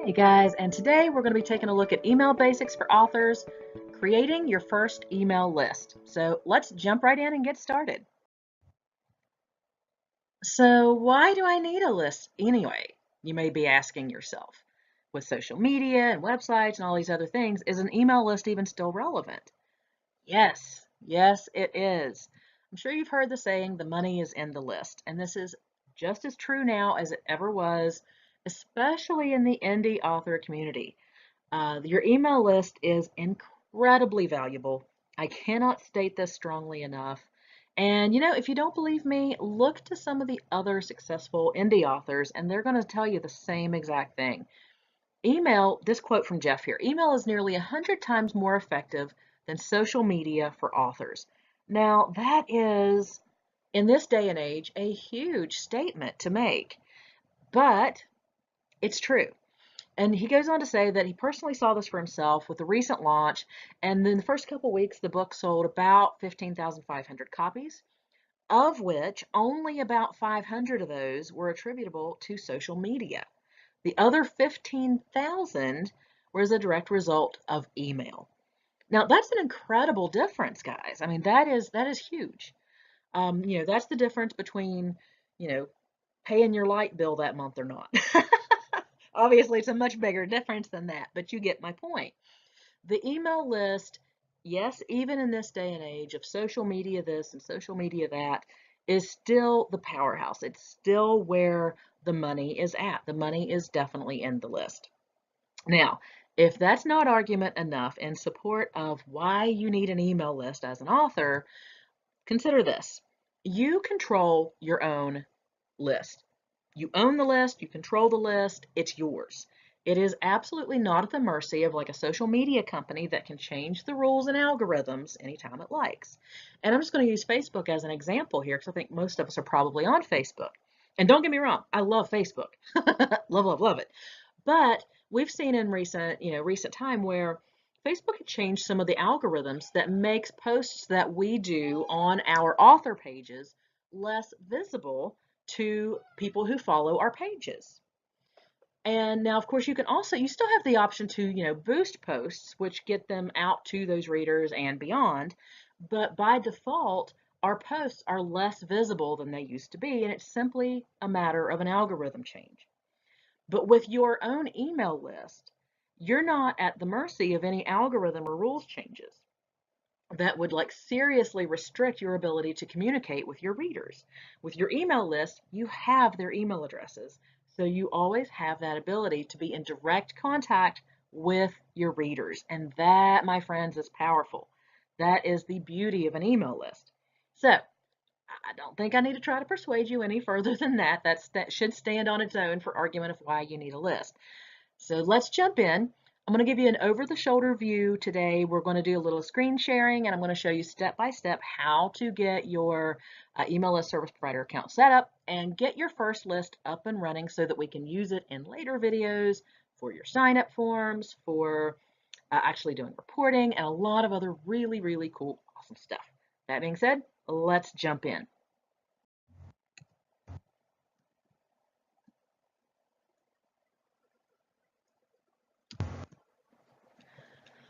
Hey guys, and today we're going to be taking a look at email basics for authors, creating your first email list. So let's jump right in and get started. So why do I need a list anyway? You may be asking yourself. With social media and websites and all these other things, is an email list even still relevant? Yes, it is. I'm sure you've heard the saying, the money is in the list, and this is just as true now as it ever was, especially in the indie author community. Your email list is incredibly valuable. I cannot state this strongly enough. And if you don't believe me, look to some of the other successful indie authors, and they're going to tell you the same exact thing. Email, this quote from Jeff here, email is nearly 100 times more effective than social media for authors. Now, that is, in this day and age, a huge statement to make, but it's true. And he goes on to say that he personally saw this for himself with the recent launch, and in the first couple weeks, the book sold about 15,500 copies, of which only about 500 of those were attributable to social media. The other 15,000 was a direct result of email. Now, that's an incredible difference, guys. I mean, that is huge. That's the difference between, you know, paying your light bill that month or not. Obviously, it's a much bigger difference than that, but you get my point. The email list, yes, even in this day and age of social media this and social media that, is still the powerhouse. It's still where the money is at. The money is definitely in the list. Now, if that's not argument enough in support of why you need an email list as an author, consider this. You control your own list. You own the list, you control the list, it's yours. It is absolutely not at the mercy of like a social media company that can change the rules and algorithms anytime it likes. And I'm just going to use Facebook as an example here because I think most of us are probably on Facebook. And don't get me wrong, I love Facebook. Love it. But we've seen in recent time where Facebook had changed some of the algorithms that makes posts that we do on our author pages less visible to people who follow our pages. And now, of course, you still have the option to, boost posts, which get them out to those readers and beyond. But by default, our posts are less visible than they used to be, and it's simply a matter of an algorithm change. But with your own email list, you're not at the mercy of any algorithm or rules changes that would like seriously restrict your ability to communicate with your readers. With your email list, you have their email addresses. So you always have that ability to be in direct contact with your readers. And that, my friends, is powerful. That is the beauty of an email list. So I don't think I need to try to persuade you any further than that. That should stand on its own for argument of why you need a list. So let's jump in. I'm going to give you an over-the-shoulder view today. We're going to do a little screen sharing, and I'm going to show you step by step how to get your email list service provider account set up and get your first list up and running so that we can use it in later videos for your sign-up forms, for actually doing reporting, and a lot of other really, really cool, awesome stuff. That being said, let's jump in.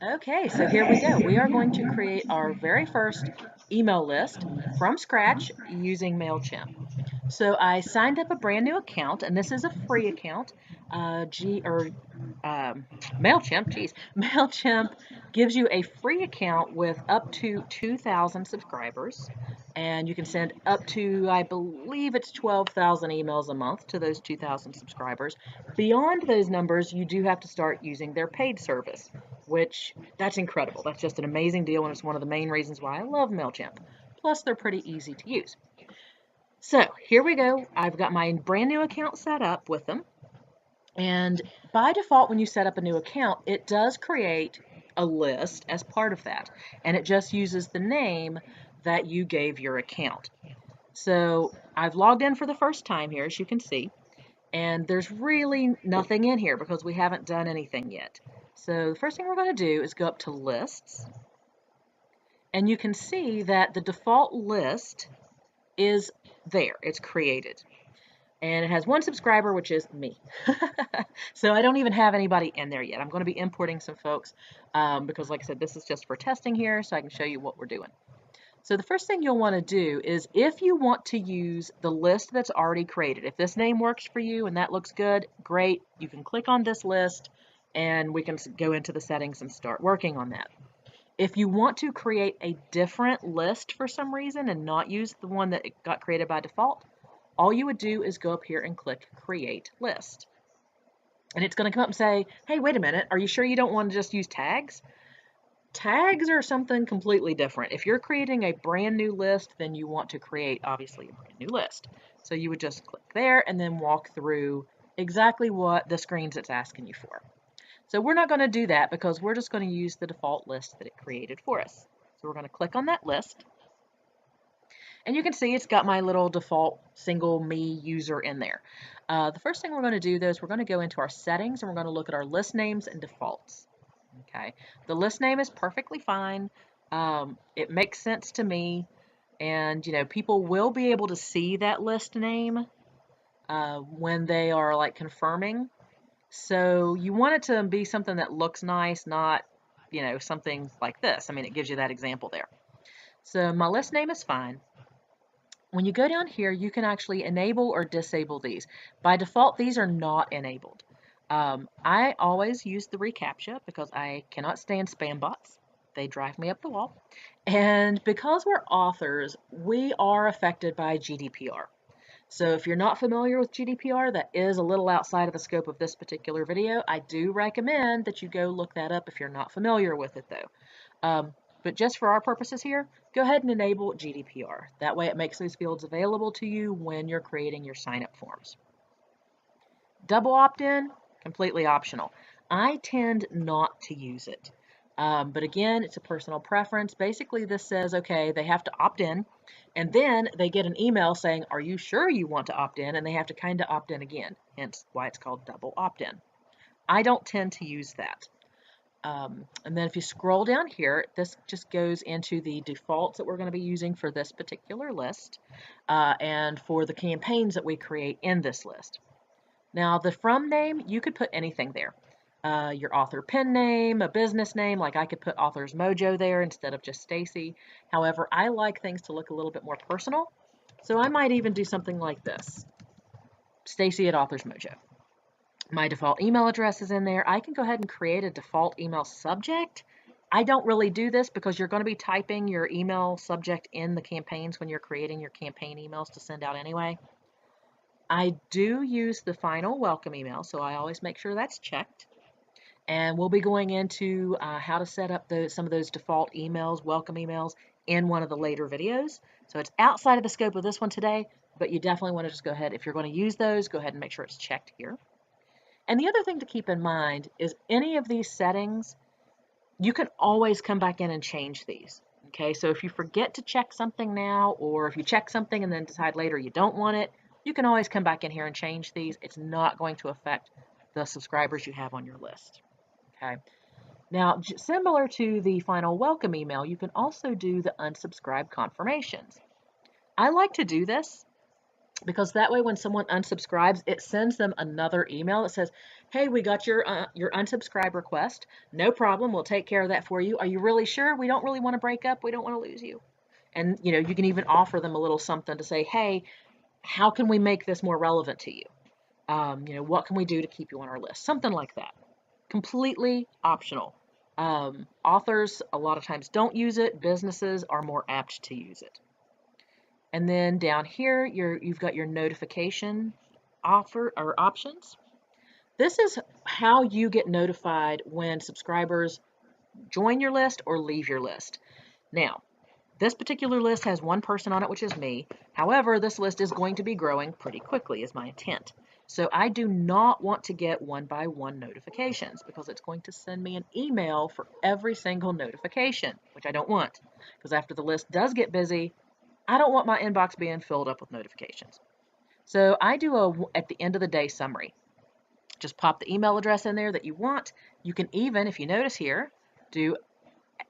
Okay, so here we go. We are going to create our very first email list from scratch using MailChimp. So I signed up a brand new account, and this is a free account. MailChimp, geez, MailChimp gives you a free account with up to 2,000 subscribers, and you can send up to, I believe it's 12,000 emails a month to those 2,000 subscribers. Beyond those numbers, you do have to start using their paid service, which that's incredible. That's just an amazing deal, and it's one of the main reasons why I love MailChimp. Plus, they're pretty easy to use. So here we go. I've got my brand new account set up with them. And by default, when you set up a new account, it does create a list as part of that. And it just uses the name that you gave your account. So I've logged in for the first time here, as you can see. And there's really nothing in here because we haven't done anything yet. So the first thing we're going to do is go up to Lists. And you can see that the default list is there. It's created. And it has one subscriber, which is me. So I don't even have anybody in there yet. I'm going to be importing some folks because, like I said, this is just for testing here, so I can show you what we're doing. So the first thing you'll want to do is, if you want to use the list that's already created, if this name works for you and that looks good, great. You can click on this list and we can go into the settings and start working on that. If you want to create a different list for some reason and not use the one that got created by default, all you would do is go up here and click Create List. And it's going to come up and say, hey, wait a minute, are you sure you don't want to just use tags? Tags are something completely different. If you're creating a brand new list, then you want to create, obviously, a brand new list. So you would just click there and then walk through exactly what the screens it's asking you for. So we're not going to do that because we're just going to use the default list that it created for us. So we're going to click on that list. And you can see it's got my little default single me user in there. The first thing we're going to do, though, is we're going to go into our settings and we're going to look at our list names and defaults. Okay, the list name is perfectly fine. It makes sense to me, and people will be able to see that list name when they are like confirming. So you want it to be something that looks nice, not something like this. I mean, it gives you that example there. So my list name is fine. When you go down here, you can actually enable or disable these. By default, these are not enabled. I always use the reCAPTCHA because I cannot stand spam bots. They drive me up the wall. And because we're authors, we are affected by GDPR. So if you're not familiar with GDPR, that is a little outside of the scope of this particular video. I do recommend that you go look that up if you're not familiar with it, though. But just for our purposes here, go ahead and enable GDPR. That way it makes those fields available to you when you're creating your sign-up forms. Double opt-in, completely optional. I tend not to use it. But again, it's a personal preference. Basically, this says, okay, they have to opt in, and then they get an email saying, are you sure you want to opt in? And they have to kind of opt in again, hence why it's called double opt-in. I don't tend to use that. And then if you scroll down here, this just goes into the defaults that we're going to be using for this particular list and for the campaigns that we create in this list. Now, the from name, you could put anything there. Your author pen name, a business name, like I could put Authors Mojo there instead of just Stacy. However, I like things to look a little bit more personal, so I might even do something like this. Stacy at Authors Mojo. My default email address is in there. I can go ahead and create a default email subject. I don't really do this because you're going to be typing your email subject in the campaigns when you're creating your campaign emails to send out anyway. I do use the final welcome email, so I always make sure that's checked. And we'll be going into how to set up some of those default emails, welcome emails, in one of the later videos. So it's outside of the scope of this one today, but you definitely want to just go ahead, if you're going to use those, go ahead and make sure it's checked here. And the other thing to keep in mind is any of these settings, you can always come back in and change these. Okay, so if you forget to check something now, or if you check something and then decide later you don't want it, you can always come back in here and change these. It's not going to affect the subscribers you have on your list. Okay. Now, similar to the final welcome email, you can also do the unsubscribe confirmations. I like to do this because that way when someone unsubscribes, it sends them another email that says, hey, we got your unsubscribe request. No problem. We'll take care of that for you. Are you really sure? We don't really want to break up. We don't want to lose you. And, you can even offer them a little something to say, hey, how can we make this more relevant to you? What can we do to keep you on our list? Something like that. Completely optional. Authors a lot of times don't use it. Businesses are more apt to use it. And then down here, you've got your notification offer or options. This is how you get notified when subscribers join your list or leave your list. Now, this particular list has one person on it, which is me. However, this list is going to be growing pretty quickly, is my intent. So I do not want to get one-by-one notifications because it's going to send me an email for every single notification, which I don't want. Because after the list does get busy, I don't want my inbox being filled up with notifications. So I do at the end of the day summary. Just pop the email address in there that you want. You can even, if you notice here, do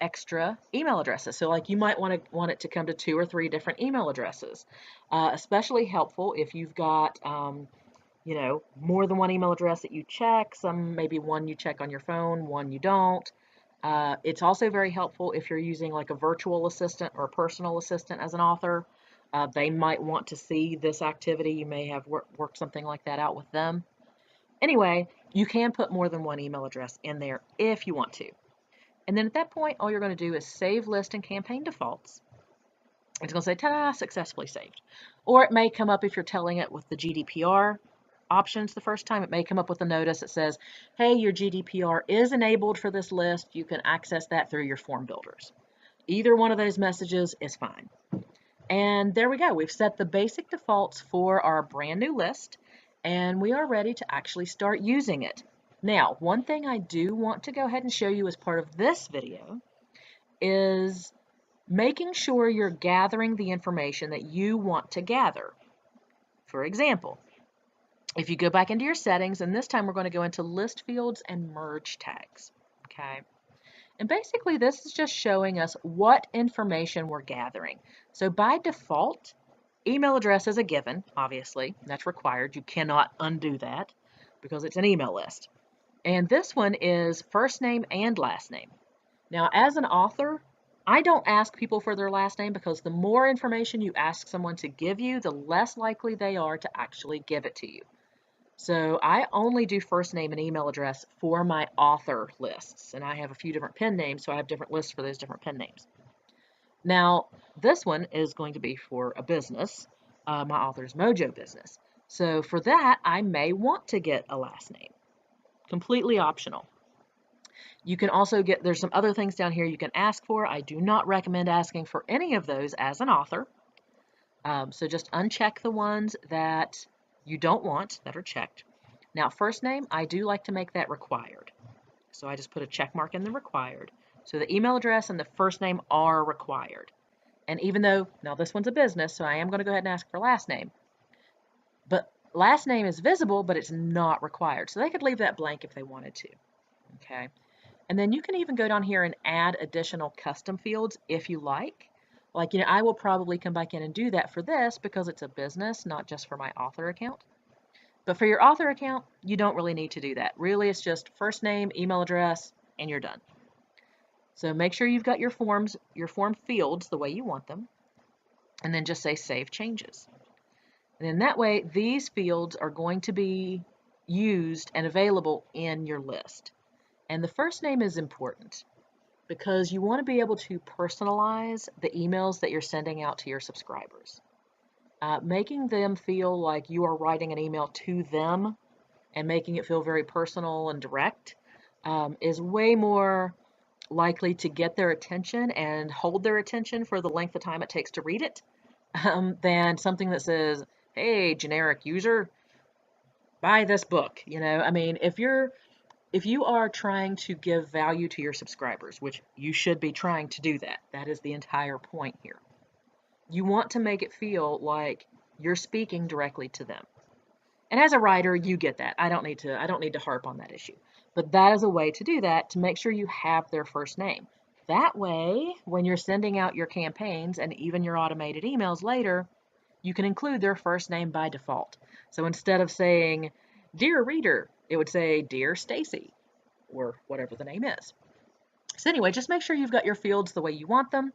extra email addresses. So like you might want it to come to 2 or 3 different email addresses. Especially helpful if you've got more than one email address that you check, some maybe one you check on your phone, one you don't. It's also very helpful if you're using like a virtual assistant or a personal assistant as an author. They might want to see this activity. You may have worked something like that out with them. Anyway, you can put more than one email address in there if you want to. And then at that point, all you're going to do is save list and campaign defaults. It's going to say, ta-da, successfully saved. Or it may come up if you're telling it with the GDPR options the first time. It may come up with a notice that says, hey, your GDPR is enabled for this list. You can access that through your form builders. Either one of those messages is fine. And there we go. We've set the basic defaults for our brand new list, and we are ready to actually start using it. Now, one thing I do want to go ahead and show you as part of this video is making sure you're gathering the information that you want to gather. For example, if you go back into your settings, and this time we're going to go into list fields and merge tags, okay? And basically this is just showing us what information we're gathering. So by default, email address is a given, obviously, that's required. You cannot undo that because it's an email list. And this one is first name and last name. Now, as an author, I don't ask people for their last name because the more information you ask someone to give you, the less likely they are to actually give it to you. So I only do first name and email address for my author lists, and I have a few different pen names, so I have different lists for those different pen names. Now, this one is going to be for a business, my Author's Mojo business. So for that, I may want to get a last name. Completely optional. You can also there's some other things down here you can ask for. I do not recommend asking for any of those as an author. So just uncheck the ones that you don't want that are checked. Now, first name, I do like to make that required. So I just put a check mark in the required. So the email address and the first name are required. And even though, now this one's a business, so I am going to go ahead and ask for last name. But last name is visible, but it's not required. So they could leave that blank if they wanted to. Okay. And then you can even go down here and add additional custom fields if you like. Like, I will probably come back in and do that for this because it's a business, not just for my author account. But for your author account, you don't really need to do that. Really, it's just first name, email address, and you're done. So make sure you've got your form fields the way you want them, and then just say save changes. And then that way, these fields are going to be used and available in your list. And the first name is important because you want to be able to personalize the emails that you're sending out to your subscribers. Making them feel like you are writing an email to them and making it feel very personal and direct is way more likely to get their attention and hold their attention for the length of time it takes to read it than something that says, hey, generic user, buy this book. I mean, if you are trying to give value to your subscribers, which you should be trying to do that is the entire point here. You want to make it feel like you're speaking directly to them. And as a writer, you get that. I don't need to harp on that issue. But that is a way to do that, to make sure you have their first name. That way, when you're sending out your campaigns and even your automated emails later, you can include their first name by default. So instead of saying, Dear Reader, it would say, Dear Stacy, or whatever the name is. So anyway, just make sure you've got your fields the way you want them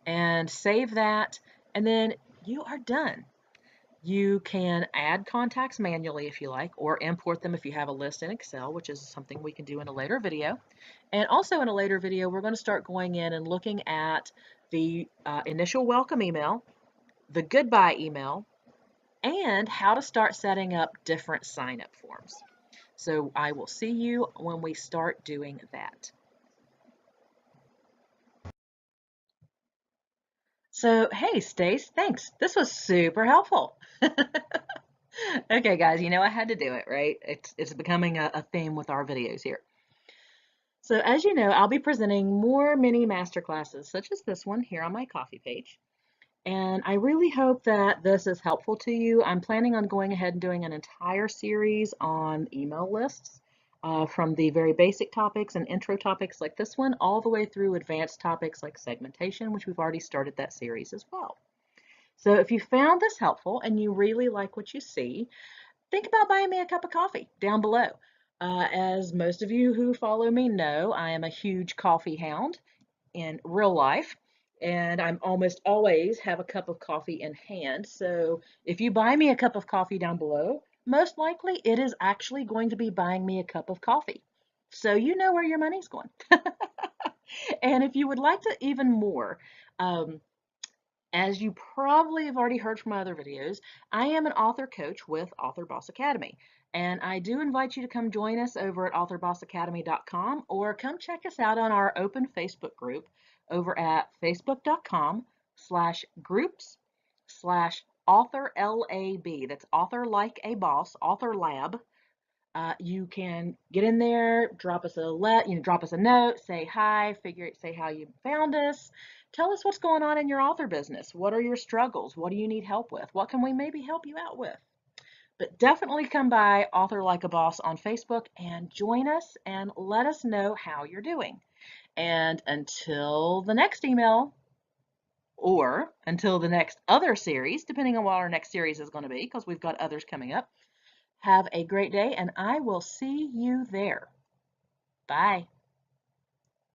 and save that, and then you are done. You can add contacts manually if you like, or import them if you have a list in Excel, which is something we can do in a later video. And also in a later video, we're going to start going in and looking at the initial welcome email, the goodbye email, and how to start setting up different sign-up forms. So I will see you when we start doing that. So, hey, Stace, thanks. This was super helpful. Okay, guys, I had to do it, right? It's becoming a theme with our videos here. So as you know, I'll be presenting more mini masterclasses such as this one here on my Ko-fi page. And I really hope that this is helpful to you. I'm planning on going ahead and doing an entire series on email lists from the very basic topics and intro topics like this one, all the way through advanced topics like segmentation, which we've already started that series as well. So if you found this helpful and you really like what you see, think about buying me a cup of coffee down below. As most of you who follow me know, I am a huge coffee hound in real life, and I'm almost always have a cup of coffee in hand. So if you buy me a cup of coffee down below, most likely it is actually going to be buying me a cup of coffee. So you know where your money's going. And if you would like to even more, um, as you probably have already heard from my other videos, I am an author coach with Author Boss Academy. And I do invite you to come join us over at authorbossacademy.com or come check us out on our open Facebook group over at facebook.com/groups/author LAB. That's author like a boss, author lab. You can get in there, drop us a note, say hi, say how you found us. Tell us what's going on in your author business. What are your struggles? What do you need help with? What can we maybe help you out with? But definitely come by Author Like a Boss on Facebook and join us and let us know how you're doing. And until the next email, or until the next other series, depending on what our next series is going to be, because we've got others coming up. Have a great day, and I will see you there. Bye.